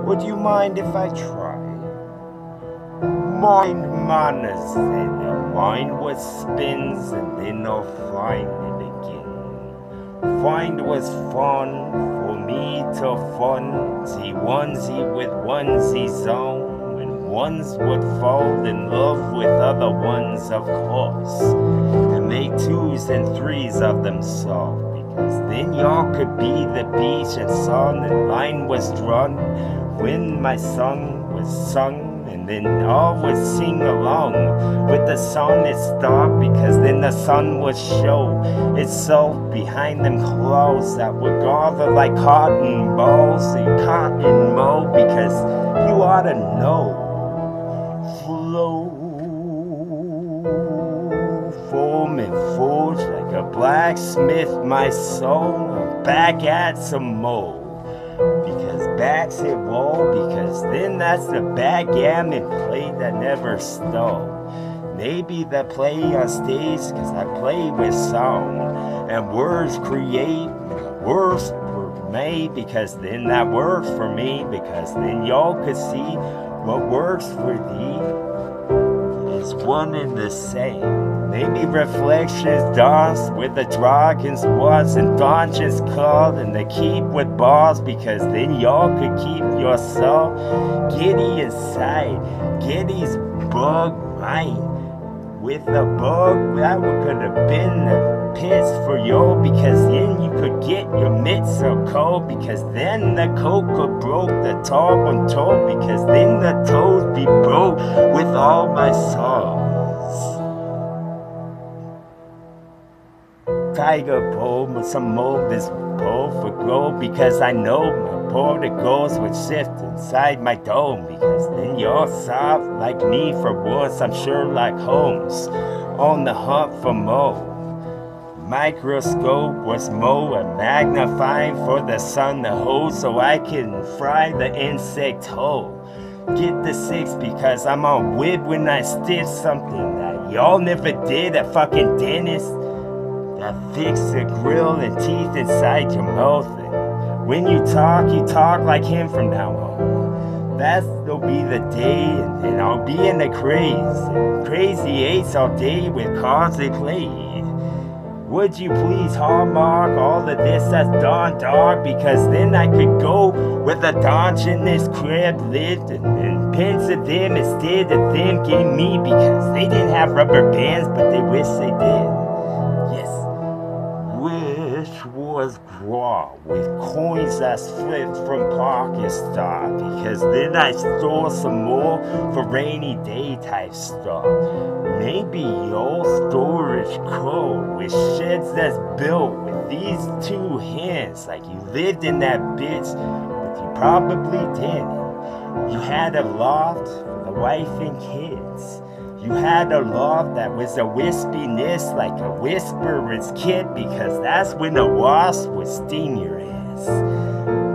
Would you mind if I try? Mind manners, and the mind what spins, and then I'll find it again. Find was fun for me to funsy onesie with onesies on, when ones would fall in love with other ones, of course, and make twos and threes of themselves. Because then y'all could be the beach and sun, and line was drawn when my song was sung. And then all would sing along with the song it stopped, because then the sun would show itself behind them clouds that would gather like cotton balls and cotton mold. Because you ought to know, flow, foam and forge like a blacksmith, my soul. I'm back at some more. Because backs hit wall, because then that's the backgammon play that never stole. Maybe the play on stage, cause I play with sound, and words create, words were made, because then that works for me, because then y'all could see what works for thee is one and the same. Maybe reflections dance with the dragons was and dungeons called, and they keep with bars, because then y'all could keep yourself giddy inside. Giddy's bug mind with a bug that could have been the pits for y'all, because then you could get your mitts so cold, because then the coca broke the top on top, because then the toes be broke with all my songs. Tiger pole with some mold this pole for gold, because I know my particles would shift inside my dome, because then you're soft like me for once. I'm Sherlock Holmes on the hunt for Mo. Microscope was Mo, a magnifying for the sun to hold, so I can fry the insect whole. Get the 6 because I'm on whip when I stitch something that y'all never did at fucking dentist. That fix the grill and teeth inside your mouth. And when you talk like him from now on. That'll be the day, and I'll be in the crazy eights all day with cards they play. Would you please hallmark all of this as Dawn Dog, because then I could go where the donge in this crib lived, and pins of them instead of them gave me, because they didn't have rubber bands, but they wish they did. Yes, which was raw with coins that's flipped from Pakistan, because then I stole some more for rainy day type stuff. Maybe your storage cold with sheds that's built with these 2 hands, like you lived in that bitch, but you probably didn't. You had a loft for the wife and kids. You had a loft that was a wispiness like a whisperer's kid, because that's when a wasp would sting your ass.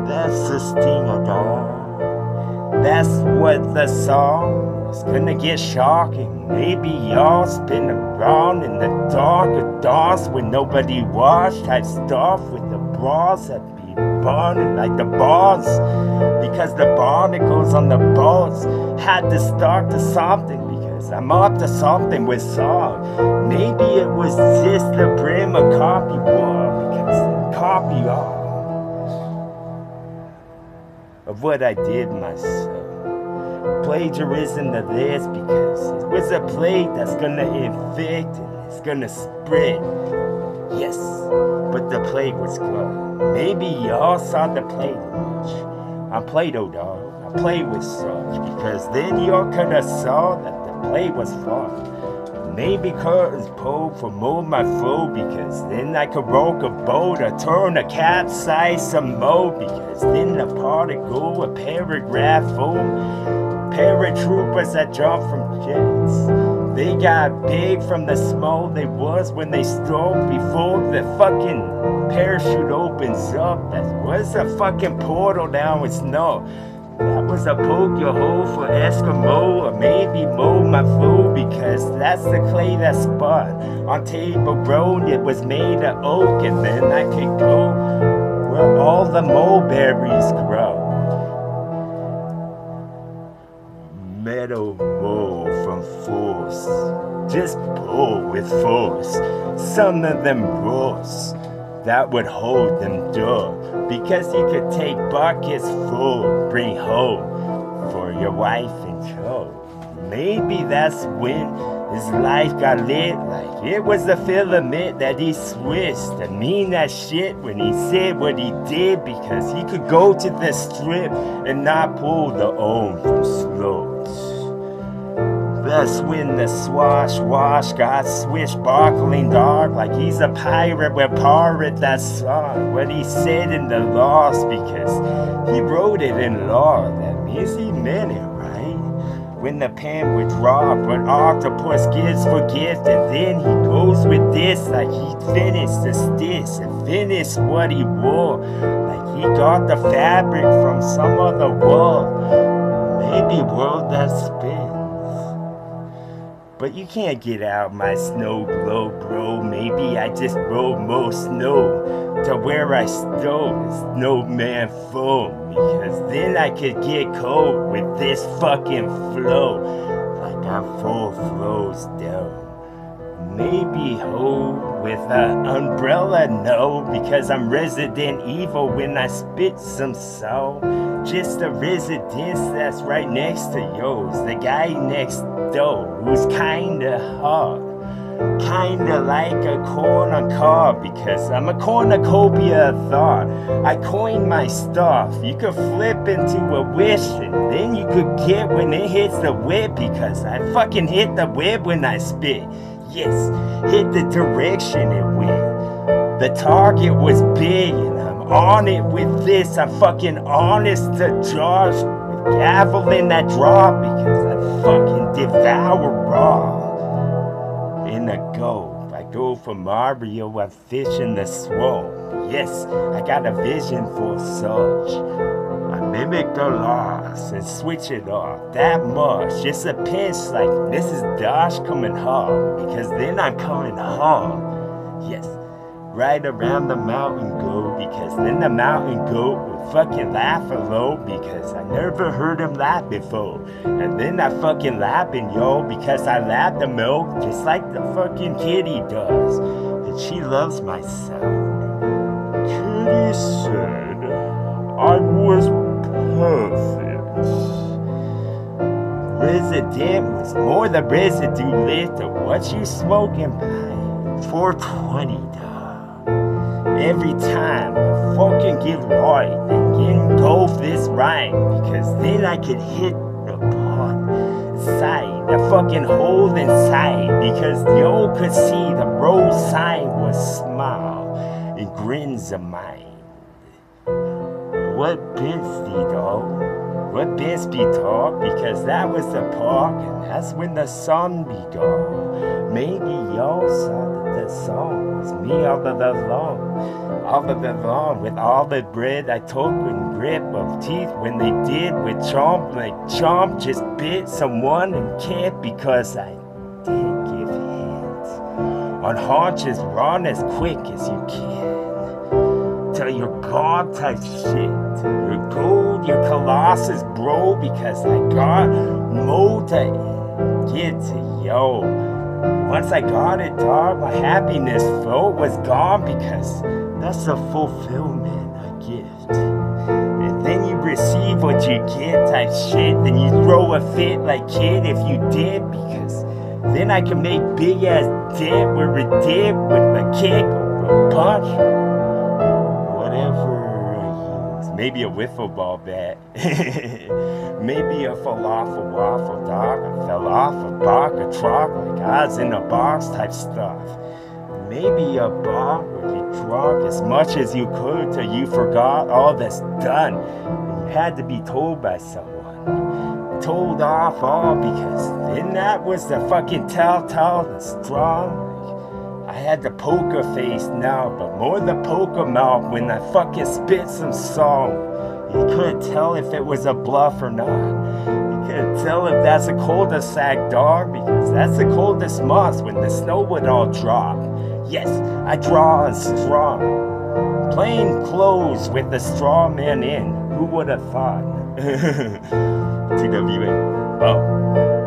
That's the stinger, dog. That's what the song is gonna get shocking. Maybe y'all spin around in the dark of dawns when nobody watched type stuff with the bras that be burning like the bars, because the barnacles on the boats had to start to something. I'm up to something with song. Maybe it was just the brim of copy war, because copy of what I did myself. Plagiarism of this, because it was a plague that's gonna infect and it's gonna spread. Yes, but the plague was growing. Maybe y'all saw the plague much. I'm Play-Doh, dog. I play with such, because then y'all coulda saw that play was fun. Maybe curtains pulled for more my flow, because then I could rock a boat or turn a capsize some more, because then the particle, a paragraph foam, paratroopers that jump from jets. They got big from the small they was when they stopped before the fucking parachute opens up. That was a fucking portal down with snow. That was a poke your hole for Eskimo, or maybe mow my flow, because that's the clay that spun on Table Road. It was made of oak, and then I could go where all the mulberries grow. little more from force. Just pull with force. Some of them roars that would hold them door. Because you could take buckets full, bring home for your wife and child. Maybe that's when his life got lit, like it was the filament that he switched. I mean that shit when he said what he did, because he could go to the strip and not pull the own from slows. That's when the wash got switchbarkling dark, like he's a pirate with pirate that song. What he said in the lost, because he wrote it in law, that means he meant it, right? When the pen would drop, when octopus gives for gift, and then he goes with this, like he finished the stitch and finished what he wore, like he got the fabric from some other world, maybe world that spins. But you can't get out my snow globe, bro. Maybe I just rolled more snow to where I stole snowman foam, because then I could get cold with this fucking flow, like I'm 4 flows down. Maybe hold with an umbrella, no, because I'm Resident Evil when I spit some soul. Just a residence that's right next to yours, the guy next door who's kinda hard, kinda like a cornucopia, because I'm a cornucopia of thought. I coined my stuff. You could flip into a wish, and then you could get when it hits the whip, because I fucking hit the whip when I spit. Yes, hit the direction it went. The target was big, and I'm on it with this. I'm fucking honest to Josh with gavel in that drop, because I fucking devour raw. In a go, I go for Mario, I fish in the swamp. Yes, I got a vision for such. I mimic the loss and switch it off that much. Just a pinch like Mrs. Dosh coming home, because then I'm coming home. Yes, right around the mountain goat, because then the mountain goat would fucking laugh alone, because I never heard him laugh before. And then I fucking laughing, yo, because I lap the milk just like the fucking kitty does. And she loves my sound. Kitty said I was perfect. Resident was more the residue lit of what you smoking by 420, dog. Every time I fucking get right and engulf this rhyme, because then I could hit the pot side, the fucking hole inside, because yo could see the road sign was smile and grins of mine. What Binsby, dog? What Binsby talk? Because that was the park, and that's when the sun be gone. Maybe y'all saw that the song was me all of the long, with all the bread I took in grip of teeth when they did with chomp, like chomp just bit someone and can't, because I didn't give hints on haunches, run as quick as you can. Till you're God type shit, till you're gold, you're colossus, bro, because I got more to get to yo. Once I got it, dog, my happiness flow was gone, because that's a fulfillment, a gift. And then you receive what you get type shit, then you throw a fit like kid if you did, because then I can make big ass dip where it did with a kick or a punch. Maybe a wiffle ball bat. Maybe a falafel waffle, dog. I fell off a box of truck like I was in a box type stuff. Maybe a bar where you drunk as much as you could till you forgot all that's done. And you had to be told by someone. Told off all, because then that was the fucking telltale and strong. I had the poker face now, but more the poker mouth when I fucking spit some song. You couldn't tell if it was a bluff or not. You couldn't tell if that's a cul-de-sac, dog, because that's the coldest month when the snow would all drop. Yes, I draw and strong. Plain clothes with the straw man in. Who would have thought? TWA. Oh.